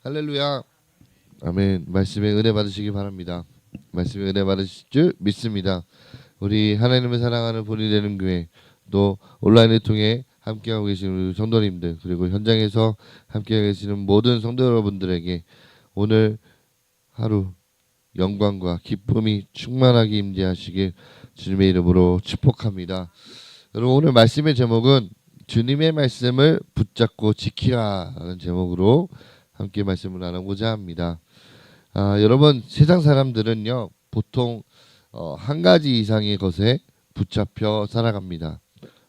할렐루야. 아멘. 말씀에 은혜 받으시기 바랍니다. 말씀에 은혜 받으실 줄 믿습니다. 우리 하나님을 사랑하는 본이 되는 교회, 또 온라인을 통해 함께하고 계시는 우리 성도님들, 그리고 현장에서 함께하고 계시는 모든 성도 여러분들에게 오늘 하루 영광과 기쁨이 충만하게 임재하시길 주님의 이름으로 축복합니다. 여러분, 오늘 말씀의 제목은 주님의 말씀을 붙잡고 지키라라는 제목으로 함께 말씀을 나누고자 합니다. 여러분, 세상 사람들은요 보통 한 가지 이상의 것에 붙잡혀 살아갑니다.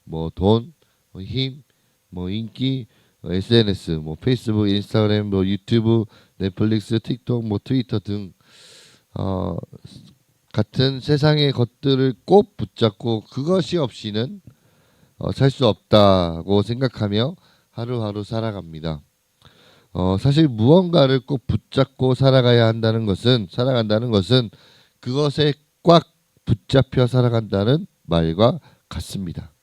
뭐 돈, 뭐 힘, 뭐 인기, SNS, 뭐 페이스북, 인스타그램, 뭐 유튜브, 넷플릭스, 틱톡, 뭐 트위터 등 같은 세상의 것들을 꼭 붙잡고 그것이 없이는 살 수 없다고 생각하며 하루하루 살아갑니다. 사실 무언가를 꼭 붙잡고 살아간다는 것은 그것에 꽉 붙잡혀 살아간다는 말과 같습니다.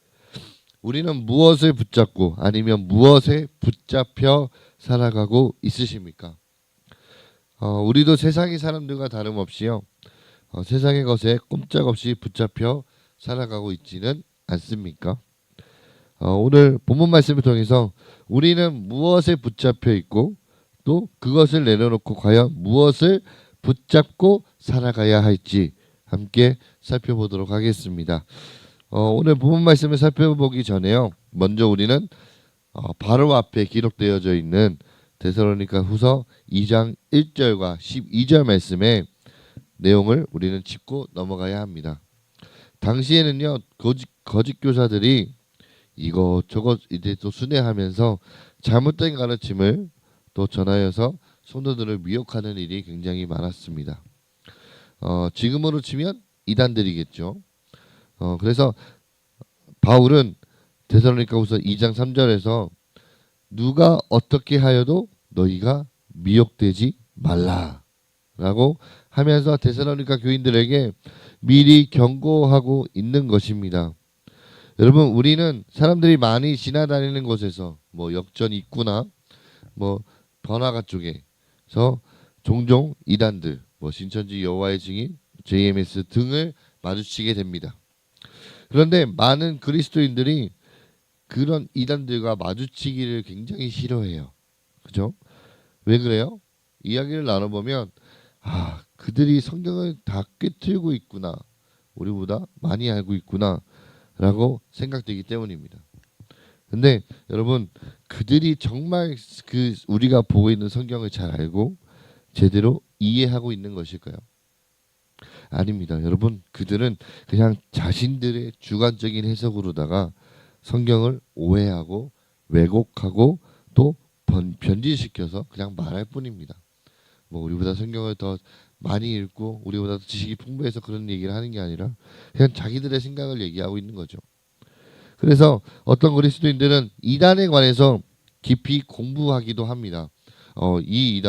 우리는 무엇을 붙잡고 아니면 무엇에 붙잡혀 살아가고 있으십니까? 우리도 세상의 사람들과 다름없이요. 세상의 것에 꼼짝없이 붙잡혀 살아가고 있지는 않습니까? 오늘 본문 말씀을 통해서 우리는 무엇에 붙잡혀 있고 또 그것을 내려놓고 과연 무엇을 붙잡고 살아가야 할지 함께 살펴보도록 하겠습니다. 오늘 본문 말씀을 살펴보기 전에요. 먼저 우리는 바로 앞에 기록되어져 있는 데살로니가 후서 2장 1절과 12절 말씀의 내용을 우리는 짚고 넘어가야 합니다. 당시에는요 거짓 교사들이 이것저것 이제 또 순회하면서 잘못된 가르침을 또 전하여서 성도들을 미혹하는 일이 굉장히 많았습니다. 지금으로 치면 이단들이겠죠. 그래서 바울은 데살로니가후서 2장 3절에서 누가 어떻게 하여도 너희가 미혹되지 말라라고 하면서 데살로니가 교인들에게 미리 경고하고 있는 것입니다. 여러분, 우리는 사람들이 많이 지나다니는 곳에서 뭐 역전 입구나 뭐 번화가 쪽에서 종종 이단들, 뭐 신천지 여호와의 증인, JMS 등을 마주치게 됩니다. 그런데 많은 그리스도인들이 그런 이단들과 마주치기를 굉장히 싫어해요. 그죠? 왜 그래요? 이야기를 나눠보면 그들이 성경을 다 꿰뚫고 있구나, 우리보다 많이 알고 있구나 라고 생각되기 때문입니다. 근데 여러분, 그들이 정말 우리가 보고 있는 성경을 잘 알고 제대로 이해하고 있는 것일까요? 아닙니다. 여러분, 그들은 그냥 자신들의 주관적인 해석으로다가 성경을 오해하고 왜곡하고 또 변질시켜서 그냥 말할 뿐입니다. 뭐 우리보다 성경을 더 많이 읽고 우리보다 지식이 풍부해서 그런 얘기를 하는 게 아니라 그냥 자기들의 생각을 얘기하고 있는 거죠. 그래서 어떤 그리스도인들은 이단에 관해서 깊이 공부하기도 합니다. 이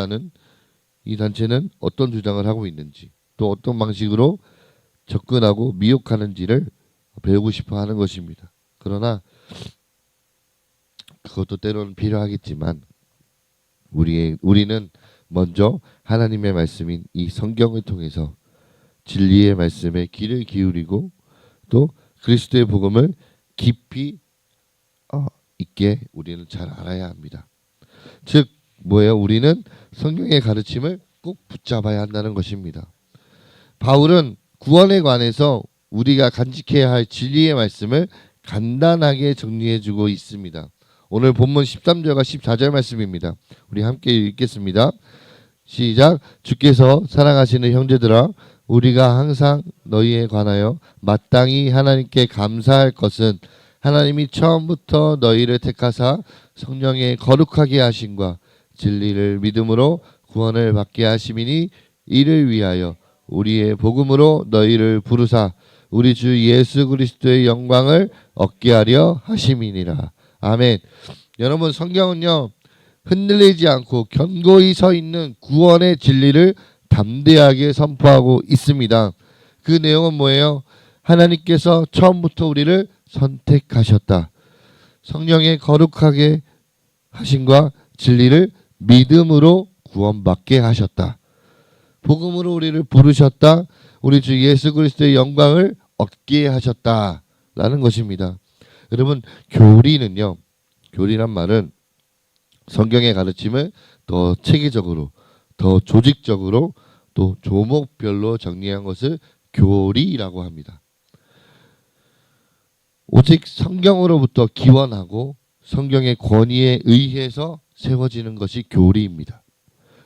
단체는 어떤 주장을 하고 있는지, 또 어떤 방식으로 접근하고 미혹하는지를 배우고 싶어 하는 것입니다. 그러나 그것도 때로는 필요하겠지만 우리는 먼저 하나님의 말씀인 이 성경을 통해서 진리의 말씀에 귀를 기울이고 또 그리스도의 복음을 깊이 있게 우리는 잘 알아야 합니다. 즉 뭐예요? 우리는 성경의 가르침을 꼭 붙잡아야 한다는 것입니다. 바울은 구원에 관해서 우리가 간직해야 할 진리의 말씀을 간단하게 정리해주고 있습니다. 오늘 본문 13절과 14절 말씀입니다. 우리 함께 읽겠습니다. 시작. 주께서 사랑하시는 형제들아, 우리가 항상 너희에 관하여 마땅히 하나님께 감사할 것은 하나님이 처음부터 너희를 택하사 성령의 거룩하게 하심과 진리를 믿음으로 구원을 받게 하심이니 이를 위하여 우리의 복음으로 너희를 부르사 우리 주 예수 그리스도의 영광을 얻게 하려 하심이니라. 아멘. 여러분, 성경은요 흔들리지 않고 견고히 서 있는 구원의 진리를 담대하게 선포하고 있습니다. 그 내용은 뭐예요? 하나님께서 처음부터 우리를 선택하셨다. 성령의 거룩하게 하심과 진리를 믿음으로 구원받게 하셨다. 복음으로 우리를 부르셨다. 우리 주 예수 그리스도의 영광을 얻게 하셨다라는 것입니다. 여러분, 교리는요. 교리란 말은 성경의 가르침을 더 체계적으로, 더 조직적으로, 또 조목별로 정리한 것을 교리라고 합니다. 오직 성경으로부터 기원하고 성경의 권위에 의해서 세워지는 것이 교리입니다.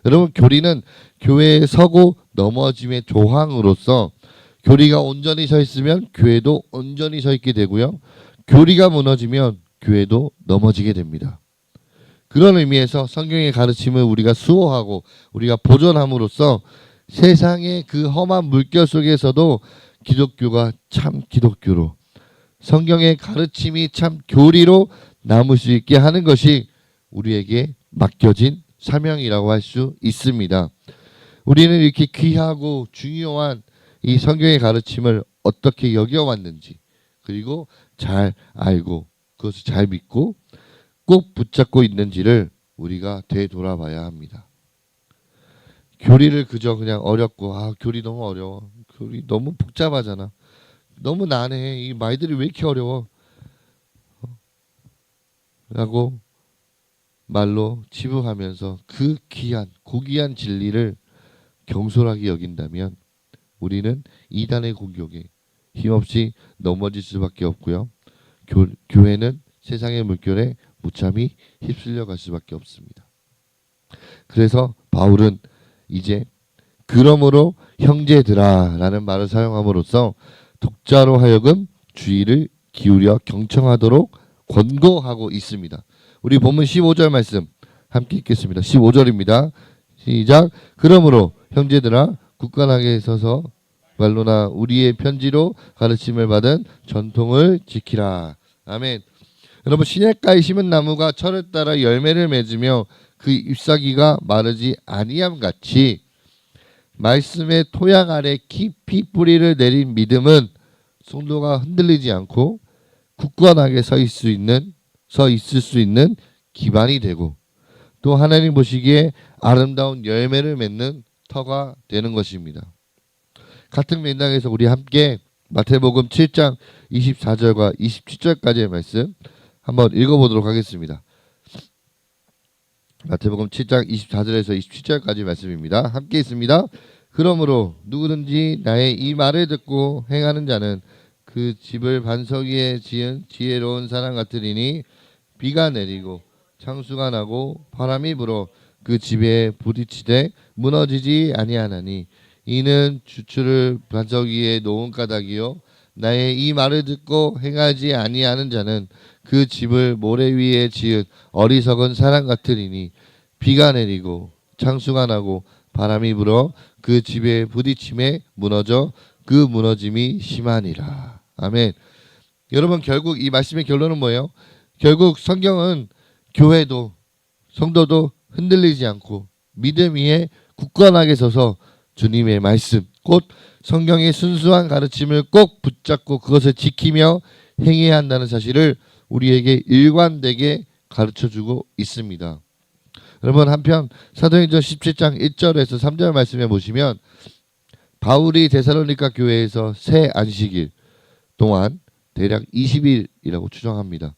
여러분, 교리는 교회에 서고 넘어짐의 조항으로서 교리가 온전히 서 있으면 교회도 온전히 서 있게 되고요. 교리가 무너지면 교회도 넘어지게 됩니다. 그런 의미에서 성경의 가르침을 우리가 수호하고 우리가 보존함으로써 세상의 그 험한 물결 속에서도 기독교가 참 기독교로, 성경의 가르침이 참 교리로 남을 수 있게 하는 것이 우리에게 맡겨진 사명이라고 할 수 있습니다. 우리는 이렇게 귀하고 중요한 이 성경의 가르침을 어떻게 여겨왔는지, 그리고 잘 알고 그것을 잘 믿고 꼭 붙잡고 있는지를 우리가 되돌아봐야 합니다. 교리를 그저 그냥 어렵고, 교리 너무 어려워, 교리 너무 복잡하잖아, 너무 난해, 이 말들이 왜 이렇게 어려워 라고 말로 치부하면서 그 귀한 고귀한 진리를 경솔하게 여긴다면 우리는 이단의 공격에 힘없이 넘어질 수밖에 없고요. 교회는 세상의 물결에 무참히 휩쓸려 갈 수밖에 없습니다. 그래서 바울은 이제 그러므로 형제들아 라는 말을 사용함으로써 독자로 하여금 주의를 기울여 경청하도록 권고하고 있습니다. 우리 본문 15절 말씀 함께 읽겠습니다. 15절입니다. 시작. 그러므로 형제들아 굳건하게 서서 말로나 우리의 편지로 가르침을 받은 전통을 지키라. 아멘. 여러분, 시냇가에 심은 나무가 철을 따라 열매를 맺으며 그 잎사귀가 마르지 아니함 같이 말씀의 토양 아래 깊이 뿌리를 내린 믿음은 성도가 흔들리지 않고 굳건하게 서 있을 수 있는 기반이 되고, 또 하나님 보시기에 아름다운 열매를 맺는 터가 되는 것입니다. 같은 맥락에서 우리 함께 마태복음 7장 24절과 27절까지의 말씀 한번 읽어보도록 하겠습니다. 마태복음 7장 24절에서 27절까지 말씀입니다. 함께 있습니다. 그러므로 누구든지 나의 이 말을 듣고 행하는 자는 그 집을 반석 위에 지은 지혜로운 사람 같으리니 비가 내리고 창수가 나고 바람이 불어 그 집에 부딪히되 무너지지 아니하나니 이는 주추를 반석 위에 놓은 까닭이요 나의 이 말을 듣고 행하지 아니하는 자는 그 집을 모래 위에 지은 어리석은 사람 같으리니 비가 내리고 창수가 나고 바람이 불어 그 집에 부딪힘에 무너져 그 무너짐이 심하니라. 아멘. 여러분, 결국 이 말씀의 결론은 뭐예요? 결국 성경은 교회도 성도도 흔들리지 않고 믿음 위에 굳건하게 서서 주님의 말씀, 곧 성경의 순수한 가르침을 꼭 붙잡고 그것을 지키며 행해야 한다는 사실을 우리에게 일관되게 가르쳐주고 있습니다. 여러분, 한편 사도행전 17장 1절에서 3절 말씀에 보시면 바울이 데살로니가 교회에서 새 안식일 동안 대략 20일이라고 추정합니다.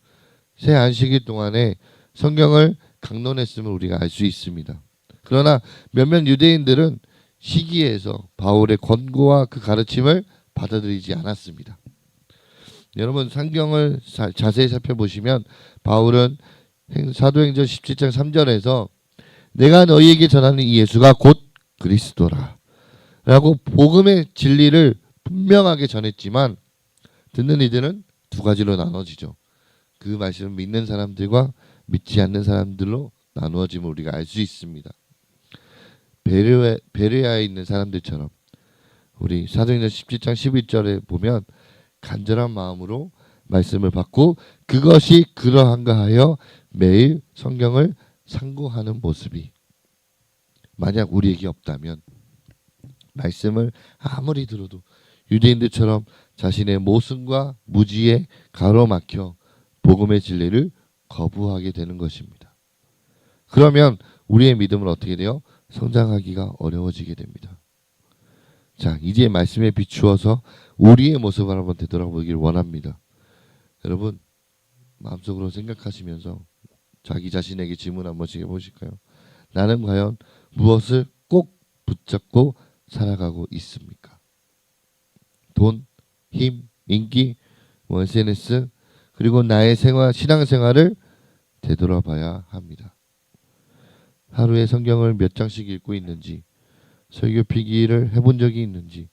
새 안식일 동안에 성경을 강론했음을 우리가 알 수 있습니다. 그러나 몇몇 유대인들은 시기에서 바울의 권고와 그 가르침을 받아들이지 않았습니다. 여러분, 성경을 자세히 살펴보시면 바울은 사도행전 17장 3절에서 내가 너희에게 전하는 이 예수가 곧 그리스도라 라고 복음의 진리를 분명하게 전했지만 듣는 이들은 두 가지로 나눠지죠. 그 말씀을 믿는 사람들과 믿지 않는 사람들로 나누어짐을 우리가 알 수 있습니다. 베레아에 있는 사람들처럼 우리 사도행전 17장 11절에 보면 간절한 마음으로 말씀을 받고 그것이 그러한가 하여 매일 성경을 상고하는 모습이 만약 우리에게 없다면 말씀을 아무리 들어도 유대인들처럼 자신의 모순과 무지에 가로막혀 복음의 진리를 거부하게 되는 것입니다. 그러면 우리의 믿음은 어떻게 돼요? 성장하기가 어려워지게 됩니다. 자, 이제 말씀에 비추어서 우리의 모습을 한번 되돌아보길 원합니다. 여러분, 마음속으로 생각하시면서 자기 자신에게 질문 한 번씩 해보실까요? 나는 과연 무엇을 꼭 붙잡고 살아가고 있습니까? 돈, 힘, 인기, SNS, 그리고 나의 신앙생활을 되돌아봐야 합니다. 하루에 성경을 몇 장씩 읽고 있는지, 설교 필기를 해본 적이 있는지,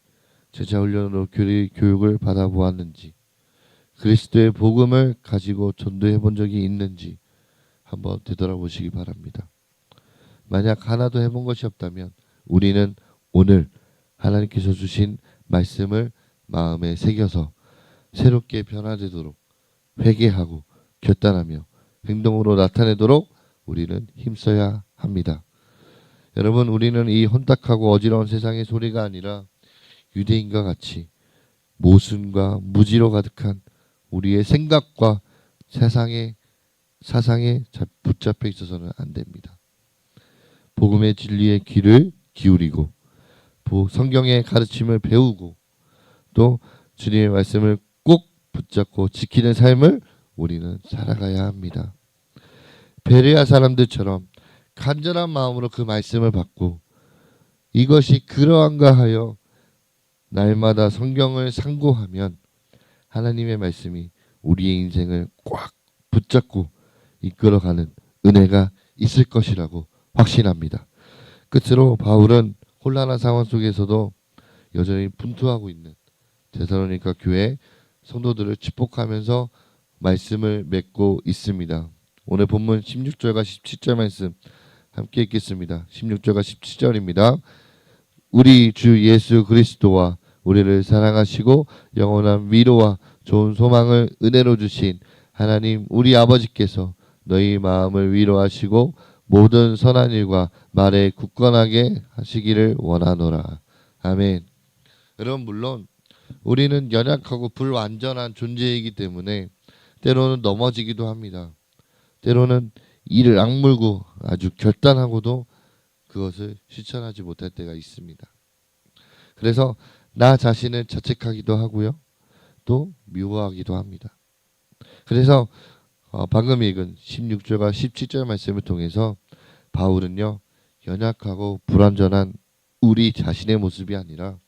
제자훈련으로 교육을 받아보았는지, 그리스도의 복음을 가지고 전도해 본 적이 있는지 한번 되돌아보시기 바랍니다. 만약 하나도 해본 것이 없다면 우리는 오늘 하나님께서 주신 말씀을 마음에 새겨서 새롭게 변화되도록 회개하고 결단하며 행동으로 나타내도록 우리는 힘써야 합니다. 여러분, 우리는 이 혼탁하고 어지러운 세상의 소리가 아니라 유대인과 같이 모순과 무지로 가득한 우리의 생각과 세상의 사상에 붙잡혀 있어서는 안 됩니다. 복음의 진리의 귀를 기울이고 성경의 가르침을 배우고 또 주님의 말씀을 꼭 붙잡고 지키는 삶을 우리는 살아가야 합니다. 베레아 사람들처럼 간절한 마음으로 그 말씀을 받고 이것이 그러한가 하여 날마다 성경을 상고하면 하나님의 말씀이 우리의 인생을 꽉 붙잡고 이끌어가는 은혜가 있을 것이라고 확신합니다. 끝으로 바울은 혼란한 상황 속에서도 여전히 분투하고 있는 데살로니가 교회 성도들을 축복하면서 말씀을 맺고 있습니다. 오늘 본문 16절과 17절 말씀 함께 읽겠습니다. 16절과 17절입니다. 우리 주 예수 그리스도와 우리를 사랑하시고 영원한 위로와 좋은 소망을 은혜로 주신 하나님 우리 아버지께서 너희 마음을 위로하시고 모든 선한 일과 말에 굳건하게 하시기를 원하노라. 아멘. 여러분, 물론 우리는 연약하고 불완전한 존재이기 때문에 때로는 넘어지기도 합니다. 때로는 이를 악물고 아주 결단하고도 그것을 실천하지 못할 때가 있습니다. 그래서 나 자신을 자책하기도 하고요. 또 미워하기도 합니다. 그래서 방금 읽은 16절과 17절 말씀을 통해서 바울은요, 연약하고 불완전한 우리 자신의 모습이 아니라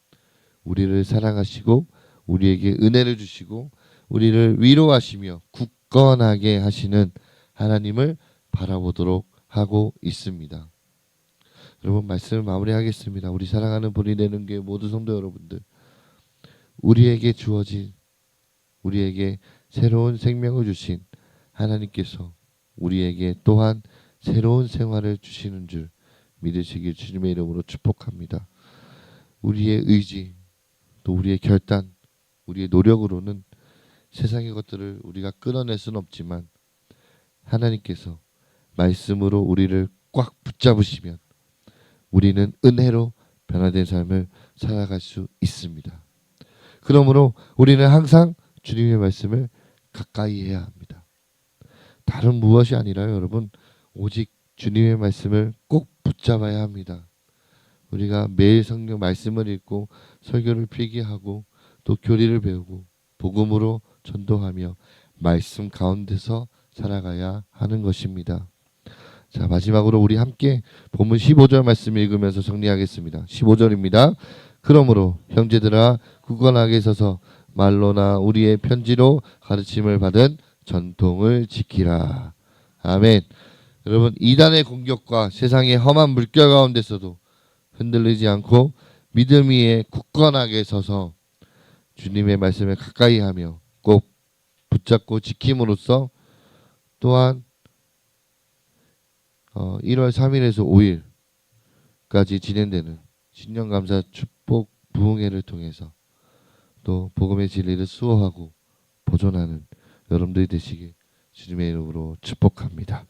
우리를 사랑하시고 우리에게 은혜를 주시고 우리를 위로하시며 굳건하게 하시는 하나님을 바라보도록 하고 있습니다. 여러분, 말씀을 마무리하겠습니다. 우리 사랑하는 본이 되는 교회 모두 성도 여러분들, 우리에게 주어진 우리에게 새로운 생명을 주신 하나님께서 우리에게 또한 새로운 생활을 주시는 줄 믿으시길 주님의 이름으로 축복합니다. 우리의 의지, 또 우리의 결단, 우리의 노력으로는 세상의 것들을 우리가 끌어낼 수는 없지만 하나님께서 말씀으로 우리를 꽉 붙잡으시면 우리는 은혜로 변화된 삶을 살아갈 수 있습니다. 그러므로 우리는 항상 주님의 말씀을 가까이 해야 합니다. 다른 무엇이 아니라요, 여러분, 오직 주님의 말씀을 꼭 붙잡아야 합니다. 우리가 매일 성경 말씀을 읽고 설교를 필기하고 또 교리를 배우고 복음으로 전도하며 말씀 가운데서 살아가야 하는 것입니다. 자, 마지막으로 우리 함께 본문 15절 말씀 읽으면서 정리하겠습니다. 15절입니다. 그러므로 형제들아 굳건하게 서서 말로나 우리의 편지로 가르침을 받은 전통을 지키라. 아멘. 여러분, 이단의 공격과 세상의 험한 물결 가운데서도 흔들리지 않고 믿음 위에 굳건하게 서서 주님의 말씀을 가까이 하며 꼭 붙잡고 지킴으로써 또한 1월 3일에서 5일까지 진행되는 신년감사 축복 부흥회를 통해서 또 복음의 진리를 수호하고 보존하는 여러분들이 되시길 주님의 이름으로 축복합니다.